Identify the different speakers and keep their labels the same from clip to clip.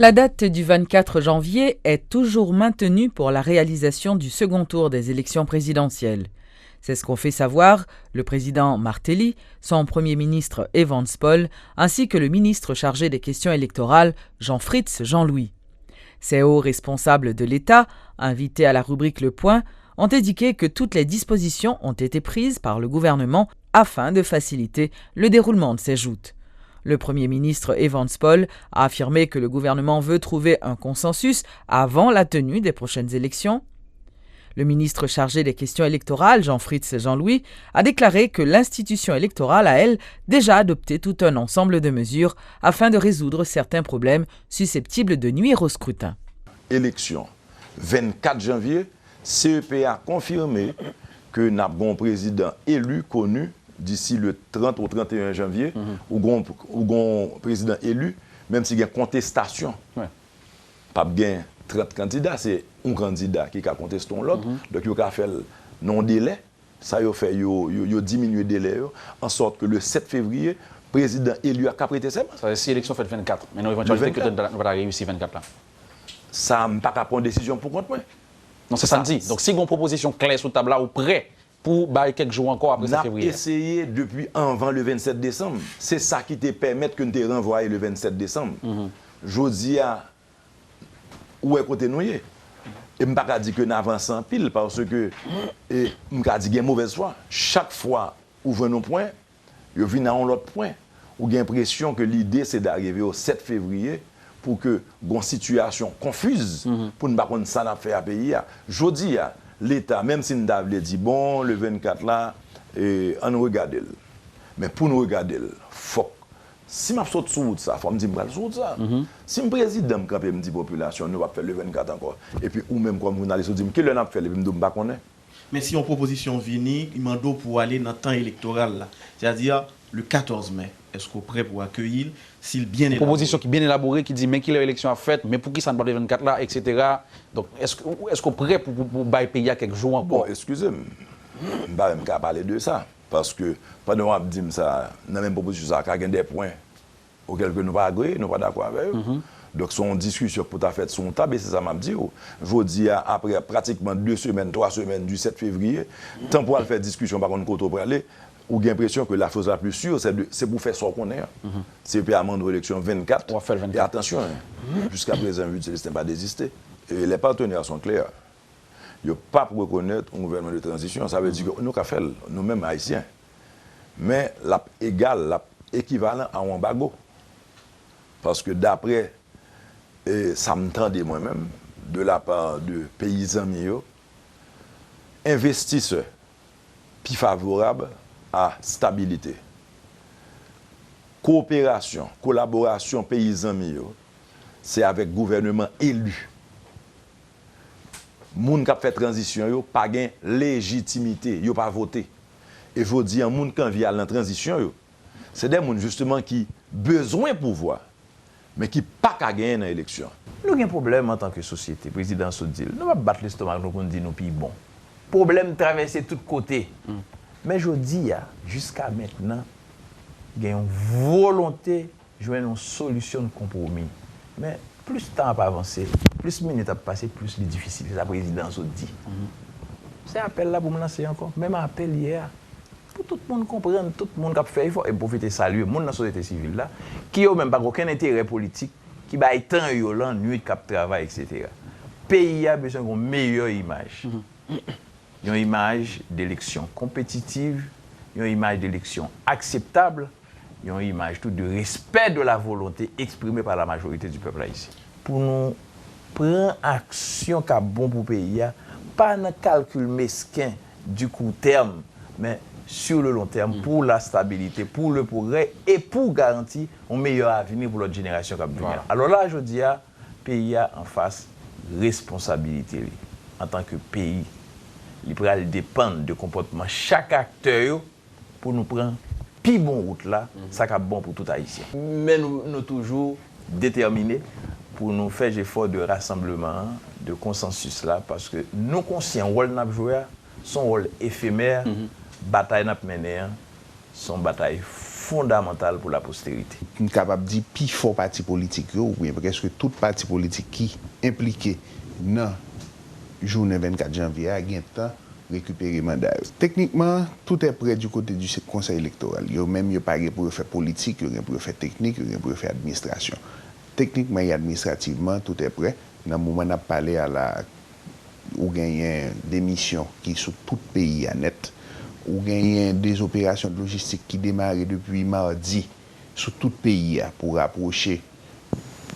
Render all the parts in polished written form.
Speaker 1: La date du 24 janvier est toujours maintenue pour la réalisation du second tour des élections présidentielles. C'est ce qu'ont fait savoir le président Martelly, son premier ministre Evans Paul, ainsi que le ministre chargé des questions électorales Jean-Fritz Jean-Louis. Ces hauts responsables de l'État, invités à la rubrique Le Point, ont indiqué que toutes les dispositions ont été prises par le gouvernement afin de faciliter le déroulement de ces joutes. Le Premier ministre Evans Paul a affirmé que le gouvernement veut trouver un consensus avant la tenue des prochaines élections. Le ministre chargé des questions électorales, Jean-Fritz Jean-Louis, a déclaré que l'institution électorale a, elle, déjà adopté tout un ensemble de mesures afin de résoudre certains problèmes susceptibles de nuire au scrutin.
Speaker 2: Élection 24 janvier, CEP a confirmé que nous avons un président élu connu d'ici le 30 au 31 janvier, ou un président élu, même s'il y a contestation. Ouais. Pas bien 30 candidats, c'est un candidat qui a contesté l'autre, donc il a fait non-délai, ça a fait diminuer le délai, en sorte que le 7 février, le président élu a prêté serment.
Speaker 3: Ça veut dire si l'élection fait 24, mais non, éventuellement, que tu vas réussir 24 là.
Speaker 2: Ça n'a pas qu'à prendre décision pour contre moi.
Speaker 3: Non, c'est ça me dit. Donc si vous avez une proposition claire sur le table là, ou prêt, pour quelques jours encore après 7 février.
Speaker 2: On a essayé depuis avant le 27 décembre. C'est ça qui te permet que nous te renvoyer le 27 décembre. Je dis à où est côté nous. Et je ne peux pas dire que nous avançons en pile parce que je ne peux pas dire qu'il y a une mauvaise foi. Chaque fois où venons un point, je viens à un autre point. Où j'ai l'impression que l'idée c'est d'arriver au 7 février pour que une situation confuse, pour ne pas qu'on ça n'a fait à payer. Je dis à l'État, même si nous avons dit, bon, le 24 là, on regarde. Mais pour nous regarder, faut. Si je saute sur ça, il faut me dire que je saute ça. Si le président me dit population, nous allons faire le 24 encore. Et puis, ou même comme journaliste, vous dites, quel est le fait, je ne sais pas.
Speaker 4: Mais si on proposition vient, il m'a dit pour aller dans le temps électoral, c'est-à-dire le 14 mai, est-ce qu'on est prêt pour accueillir s'il bien élaboré?
Speaker 3: Proposition qui est bien élaborée, qui dit mais qu'il y a l'élection à fait, mais pour qui ça ne pas le 24 là, etc. Donc est-ce qu'on est prêt pour payer quelques jours encore?
Speaker 2: Bon, excusez-moi, je ne vais pas même parler de ça. Parce que pendant que je dis ça, dans la même proposition, il y a des points auxquels nous ne pas agree, nous ne pas d'accord avec eux. Donc, son discussion pour ta fait son table, et c'est ça que je dis. Je dis après pratiquement 2 semaines, 3 semaines du 7 février, tant pour faire discussion par contre, côté pour aller, ou j'ai l'impression que la chose la plus sûre, c'est pour faire ce qu'on est. C'est pour amende l'élection 24. Et attention, jusqu'à présent, le système n'a pas désisté. Et les partenaires sont clairs. Il n'y a pas pour reconnaître un gouvernement de transition. Ça veut dire que nous avons fait, nous-mêmes haïtiens. Mais équivalent à un embargo. Parce que d'après, ça me tendait moi-même, de la part de paysans mieux, investisseurs plus favorables à stabilité. Coopération, collaboration paysans mieux, c'est avec gouvernement élu. Moun qui a fait transition, yo pas gain légitimité, yo pas voté. Et je dis, moun qui vient à la transition, c'est des moun justement qui besoin de pouvoir, mais qui pas qu'à gagner dans l'élection.
Speaker 5: Nous avons un problème en tant que société, président Soudil. Nous ne battre l'estomac, nous dit nous puis bon. Problème traversé de tous côtés. Mais je dis, jusqu'à maintenant, il y a une volonté de jouer une solution de compromis. Mais plus le temps a avancé, plus de minutes a passé, plus c'est difficile. C'est la présidence dit. C'est un appel là pour me lancer encore. Même un appel hier. Pour tout le monde comprendre, tout le monde qui a fait effort et profiter saluer, le monde dans la société civile là, qui n'a même pas aucun intérêt politique, qui va être temps violent, nuit, cap travail, etc. Le pays a besoin d'une meilleure image. Une image d'élection compétitive, une image d'élection acceptable, une image tout de respect de la volonté exprimée par la majorité du peuple haïtien. Pour nous prendre action qui est bon pour le pays, pas dans le calcul mesquin du court terme, mais sur le long terme, pour la stabilité, pour le progrès et pour garantir un meilleur avenir pour notre génération qui vient. Voilà. Alors là, je dis, le pays a en face responsabilité en tant que pays. Il pourra dépendre du comportement de chaque acteur pour nous prendre plus bon route là, ça qui est bon pour tout Haïtien. Mais nous sommes toujours déterminés pour nous faire effort de rassemblement, de consensus là, parce que nous conscients rôle n'a joué, son rôle éphémère, bataille n'a mené, son bataille fondamental pour la postérité.
Speaker 6: Nous sommes capables de dire plus fort parti politique, ou bien presque tout parti politique qui est impliqué dans la journée 24 janvier a gagné temps récupérer le mandat. Techniquement, tout est prêt du côté du conseil électoral. Il y a même pas pour faire politique, il y a pour faire technique, il y a pour faire administration. Techniquement et administrativement, tout est prêt. Dans le moment où on a parlé à la ou gagné des missions qui sont tout le pays à net, ou gagné des opérations de logistique qui démarrent depuis mardi sur tout le pays pour approcher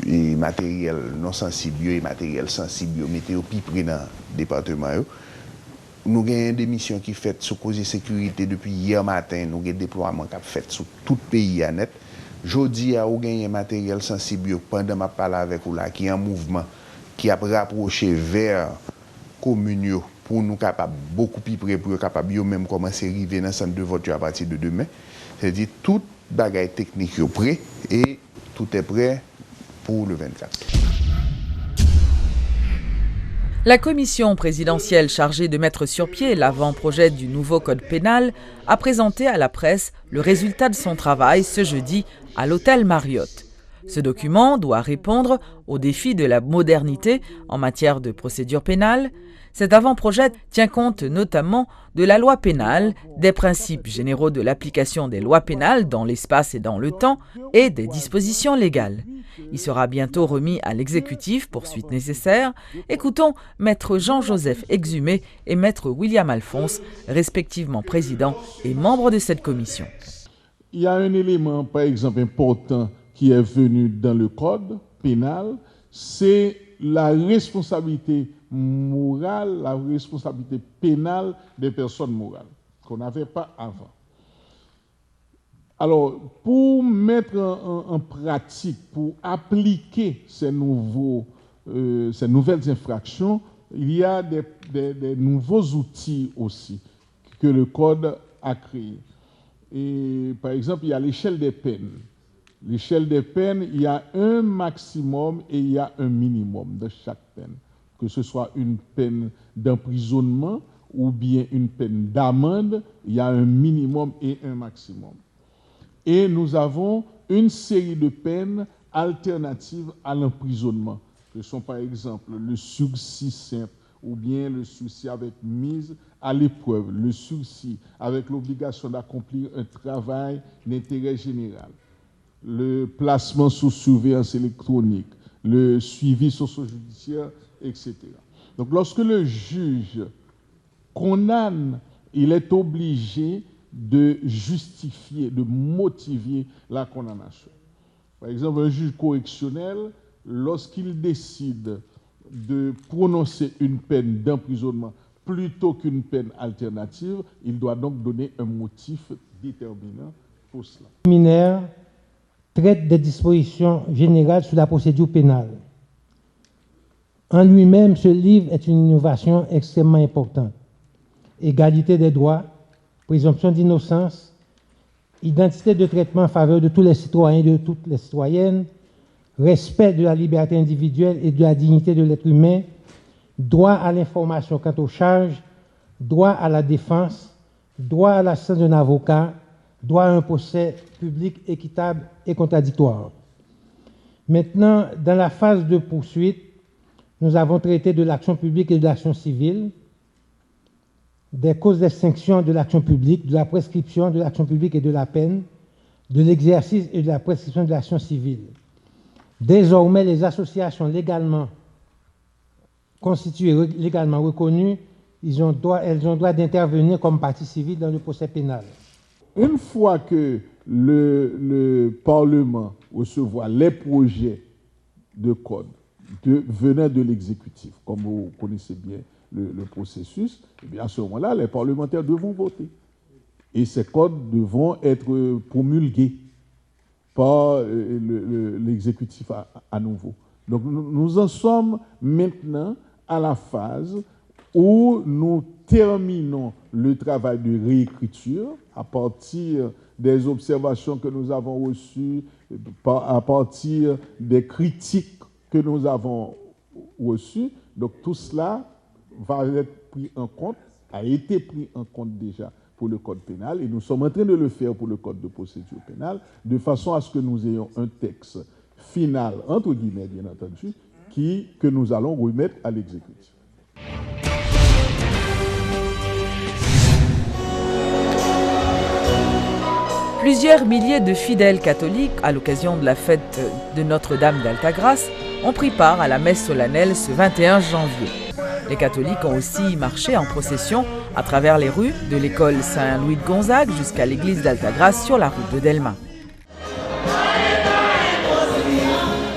Speaker 6: les matériels non sensibles et matériels sensibles, météo plus près dans le département. Nous avons des missions qui sont faites sur cause de sécurité depuis hier matin, nous avons des déploiements qui sont faits sur tout le pays à net. Jeudi, nous avons un matériel sensible pendant que je parle avec vous là, qui est en mouvement, qui a rapproché vers communes pour nous capables beaucoup plus près pour capable même commencer à arriver dans le centre de vote à partir de demain. C'est-à-dire toute bagaille technique est prêt et tout est prêt pour le 24.
Speaker 1: La commission présidentielle chargée de mettre sur pied l'avant-projet du nouveau code pénal a présenté à la presse le résultat de son travail ce jeudi à l'hôtel Marriott. Ce document doit répondre aux défis de la modernité en matière de procédure pénale. Cet avant-projet tient compte notamment de la loi pénale, des principes généraux de l'application des lois pénales dans l'espace et dans le temps et des dispositions légales. Il sera bientôt remis à l'exécutif pour suite nécessaire. Écoutons Maître Jean-Joseph Exumé et Maître William Alphonse, respectivement président et membre de cette commission.
Speaker 7: Il y a un élément, par exemple, important qui est venu dans le code pénal, c'est la responsabilité morale, la responsabilité pénale des personnes morales, qu'on n'avait pas avant. Alors, pour mettre en pratique, pour appliquer ces nouvelles infractions, il y a des nouveaux outils aussi que le code a créés. Et, par exemple, il y a l'échelle des peines. L'échelle des peines, il y a un maximum et il y a un minimum de chaque peine. Que ce soit une peine d'emprisonnement ou bien une peine d'amende, il y a un minimum et un maximum. Et nous avons une série de peines alternatives à l'emprisonnement, que sont par exemple le sursis simple ou bien le sursis avec mise à l'épreuve, le sursis avec l'obligation d'accomplir un travail d'intérêt général, le placement sous surveillance électronique, le suivi socio-judiciaire, etc. Donc lorsque le juge condamne, il est obligé de justifier, de motiver la condamnation. Par exemple, un juge correctionnel, lorsqu'il décide de prononcer une peine d'emprisonnement plutôt qu'une peine alternative, il doit donc donner un motif déterminant pour cela.
Speaker 8: Le préliminaire traite des dispositions générales sur la procédure pénale. En lui-même, ce livre est une innovation extrêmement importante. Égalité des droits, présomption d'innocence, identité de traitement en faveur de tous les citoyens et de toutes les citoyennes, respect de la liberté individuelle et de la dignité de l'être humain, droit à l'information quant aux charges, droit à la défense, droit à l'assistance d'un avocat, droit à un procès public équitable et contradictoire. Maintenant, dans la phase de poursuite, nous avons traité de l'action publique et de l'action civile, des causes d'extinction de l'action publique, de la prescription de l'action publique et de la peine, de l'exercice et de la prescription de l'action civile. Désormais, les associations légalement constituées, légalement reconnues, elles ont droit d'intervenir comme partie civile dans le procès pénal.
Speaker 7: Une fois que le Parlement recevra les projets de code venant de l'exécutif, comme vous connaissez bien le processus, et bien à ce moment-là, les parlementaires devront voter. Et ces codes devront être promulgués par l'exécutif à nouveau. Donc nous en sommes maintenant à la phase où nous terminons le travail de réécriture à partir des observations que nous avons reçues, à partir des critiques que nous avons reçues. Donc tout cela va être pris en compte, a été pris en compte déjà pour le code pénal et nous sommes en train de le faire pour le code de procédure pénale, de façon à ce que nous ayons un texte final, entre guillemets bien entendu, que nous allons remettre à l'exécutif.
Speaker 1: Plusieurs milliers de fidèles catholiques, à l'occasion de la fête de Notre-Dame d'Altagrace, ont pris part à la messe solennelle ce 21 janvier. Les catholiques ont aussi marché en procession à travers les rues de l'école Saint-Louis de Gonzague jusqu'à l'église d'Altagrace sur la route de Delma.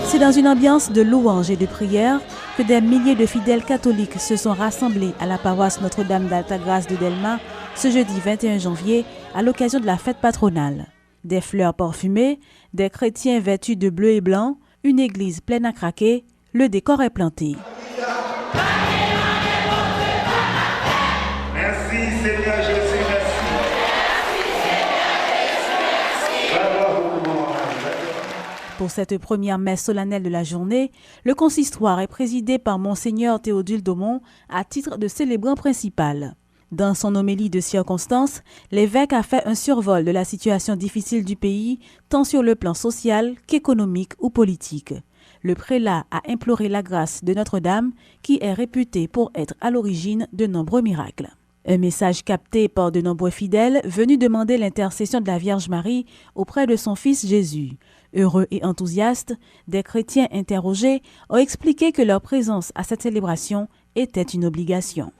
Speaker 9: C'est dans une ambiance de louange et de prière que des milliers de fidèles catholiques se sont rassemblés à la paroisse Notre-Dame d'Altagrace de Delma ce jeudi 21 janvier à l'occasion de la fête patronale. Des fleurs parfumées, des chrétiens vêtus de bleu et blanc, une église pleine à craquer, le décor est planté.
Speaker 10: Merci Seigneur Jésus, merci.
Speaker 9: Pour cette première messe solennelle de la journée, le consistoire est présidé par Monseigneur Théodule Daumont à titre de célébrant principal. Dans son homélie de circonstance, l'évêque a fait un survol de la situation difficile du pays, tant sur le plan social qu'économique ou politique. Le prélat a imploré la grâce de Notre-Dame, qui est réputée pour être à l'origine de nombreux miracles. Un message capté par de nombreux fidèles venus demander l'intercession de la Vierge Marie auprès de son Fils Jésus. Heureux et enthousiastes, des chrétiens interrogés ont expliqué que leur présence à cette célébration était une obligation.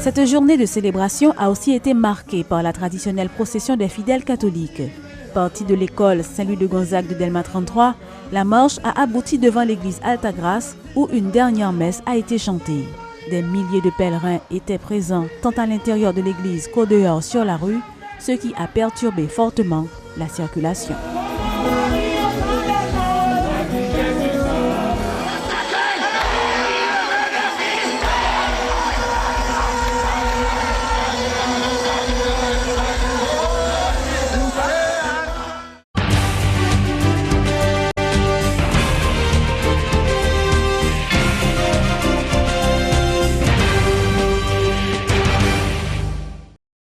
Speaker 9: Cette journée de célébration a aussi été marquée par la traditionnelle procession des fidèles catholiques. Partie de l'école Saint-Louis de Gonzague de Delma 33, la marche a abouti devant l'église Altagrace où une dernière messe a été chantée. Des milliers de pèlerins étaient présents tant à l'intérieur de l'église qu'au dehors sur la rue, ce qui a perturbé fortement la circulation.